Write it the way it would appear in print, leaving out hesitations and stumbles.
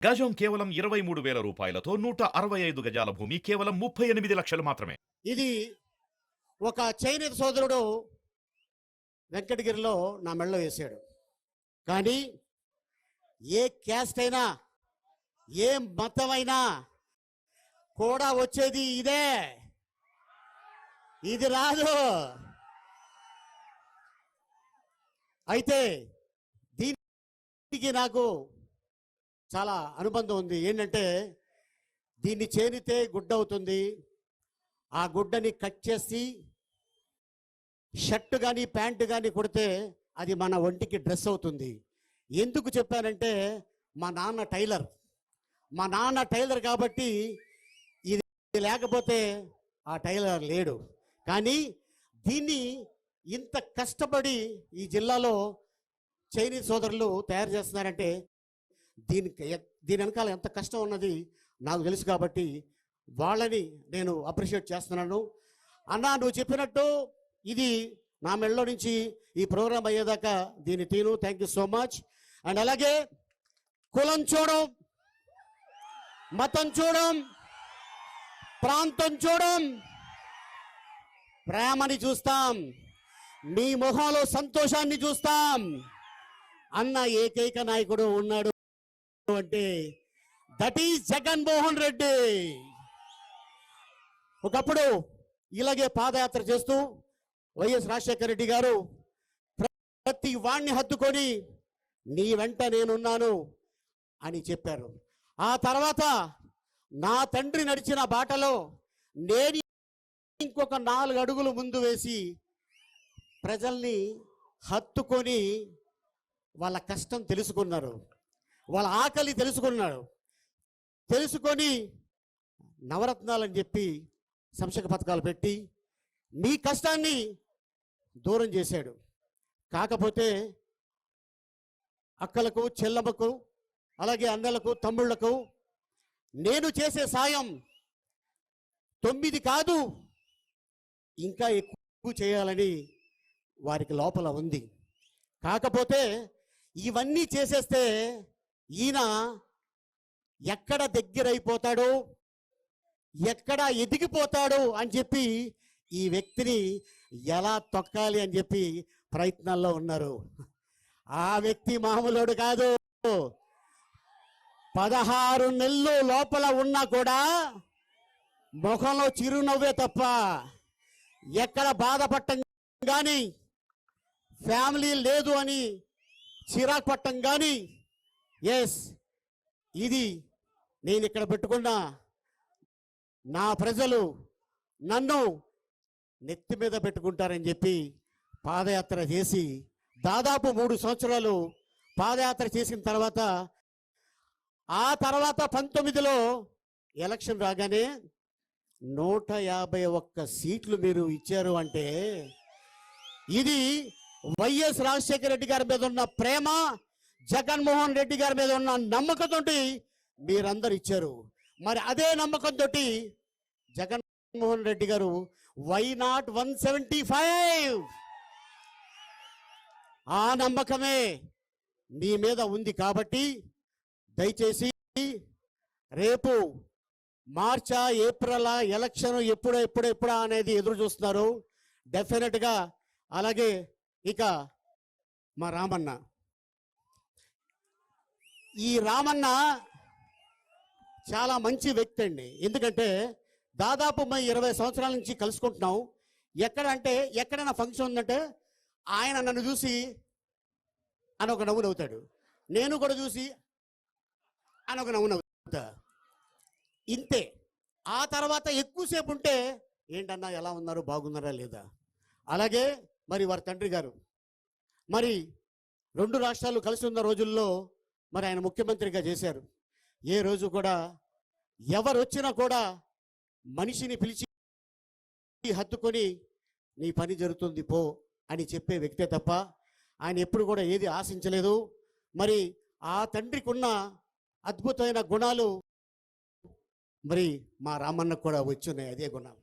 గజం కేవలం 23,000 రూపాయలతో 165 గజాల భూమి కేవలం 38 లక్షలు మాత్రమే. ఇది ఒక చేనేత సోదరుడు వెంకటగిరిలో నా మెడలో వేశాడు. కానీ ఏ క్యాస్ట్ అయినా ఏ మతమైనా కూడా వచ్చేది ఇదే, ఇది రాదు. అయితే దీనికి నాకు చాలా అనుబంధం ఉంది. ఏంటంటే దీన్ని చేరితే గుడ్డ అవుతుంది, ఆ గుడ్డని కట్ చేసి షర్ట్ కానీ ప్యాంటు కానీ కుడితే అది మన ఒంటికి డ్రెస్ అవుతుంది. ఎందుకు చెప్పానంటే మా నాన్న టైలర్ కాబట్టి ఇది లేకపోతే ఆ టైలర్ లేడు. కానీ దీన్ని ఇంత కష్టపడి ఈ జిల్లాలో చైనీస్ సోదరులు తయారు చేస్తున్నారంటే దీని వెనకాల ఎంత కష్టం ఉన్నది నాకు తెలుసు. కాబట్టి వాళ్ళని నేను అప్రిషియేట్ చేస్తున్నాను. అన్నా, నువ్వు చెప్పినట్టు ఇది నా మెడలో నుంచి ఈ ప్రోగ్రాం అయ్యేదాకా దీన్ని తీను. Thank you so much. And అలాగే కులం చూడం, మతం చూడం, ప్రాంతం చూడం, ప్రేమని చూస్తాం, మీ మొహంలో సంతోషాన్ని చూస్తాం. అన్న ఏకైక నాయకుడు ఉన్నాడు అంటే దట్ ఈజ్ జగన్మోహన్ రెడ్డి. ఒకప్పుడు ఇలాగే పాదయాత్ర చేస్తూ వైఎస్ రాజశేఖర రెడ్డి గారు ప్రతి వాణ్ణి హత్తుకొని నీ వెంట నేనున్నాను అని చెప్పారు. ఆ తర్వాత నా తండ్రి నడిచిన బాటలో నేను ఇంకొక 4 అడుగులు ముందు వేసి ప్రజల్ని హత్తుకొని వాళ్ళ కష్టం తెలుసుకున్నారు, వాళ్ళ ఆకలి తెలుసుకొని నవరత్నాలని చెప్పి సంక్షేమ పథకాలు పెట్టి మీ కష్టాన్ని దూరం చేశాడు. కాకపోతే అక్కలకు, చెల్లమ్మకు, అలాగే అన్నలకు, తమ్ముళ్లకు నేను చేసే సాయం 9 కాదు ఇంకా ఎక్కువ చేయాలని వారికి లోపల ఉంది. కాకపోతే ఇవన్నీ చేసేస్తే ఈయన ఎక్కడ దగ్గరైపోతాడో, ఎక్కడ ఎదిగిపోతాడో అని చెప్పి ఈ వ్యక్తిని ఎలా తొక్కాలి అని చెప్పి ప్రయత్నాల్లో ఉన్నారు. ఆ వ్యక్తి మామూలుడు కాదు. 16 నెలలు లోపల ఉన్నా కూడా ముఖంలో చిరునవ్వే తప్ప ఎక్కడ బాధపడటం కానీ, ఫ్యామిలీ లేదు అని చిరాకు పట్టం కానీ, ఎస్ ఇది నేను ఇక్కడ పెట్టుకున్న నా ప్రజలు నన్ను నెత్తి మీద పెట్టుకుంటారని చెప్పి పాదయాత్ర చేసి దాదాపు 3 సంవత్సరాలు పాదయాత్ర చేసిన తర్వాత ఆ తర్వాత 19లో ఎలక్షన్ రాగానే 151 సీట్లు మీరు ఇచ్చారు అంటే ఇది వైఎస్ రాజశేఖర రెడ్డి గారి మీద ఉన్న ప్రేమ, జగన్మోహన్ రెడ్డి గారి మీద ఉన్న నమ్మకంతో మీరందరూ ఇచ్చారు. మరి అదే నమ్మకంతో జగన్మోహన్ రెడ్డి గారు వై నాట్ 175 ఆ నమ్మకమే మీ మీద ఉంది. కాబట్టి దయచేసి రేపు మార్చా, ఏప్రిల్ ఎలక్షన్ ఎప్పుడా అనేది ఎదురు చూస్తున్నారు డెఫినెట్గా. అలాగే ఇక మా రామన్న, ఈ రామన్న చాలా మంచి వ్యక్తి అండి. ఎందుకంటే దాదాపు మేము 20 సంవత్సరాల నుంచి కలుసుకుంటున్నాం. ఎక్కడైనా ఫంక్షన్ ఉందంటే ఆయన నన్ను చూసి అని ఒక నవ్వు నవ్వుతాడు, నేను కూడా చూసి అని ఒక నవ్వు నవ్వుతా, ఇంతే. ఆ తర్వాత ఎక్కువసేపు ఉంటే ఏంటన్నా ఎలా ఉన్నారు, బాగున్నారా లేదా. అలాగే మరి వారి తండ్రి గారు మరి 2 రాష్ట్రాలు కలిసి ఉన్న రోజుల్లో మరి ఆయన ముఖ్యమంత్రిగా చేశారు. ఏ రోజు కూడా ఎవరు వచ్చినా కూడా మనిషిని పిలిచి హత్తుకొని నీ పని జరుగుతుంది పో అని చెప్పే వ్యక్తే తప్ప ఆయన ఎప్పుడు కూడా ఏది ఆశించలేదు. మరి ఆ తండ్రికి ఉన్న అద్భుతమైన గుణాలు మరి మా రామన్నకు కూడా వచ్చున్నాయి, అదే గుణాలు.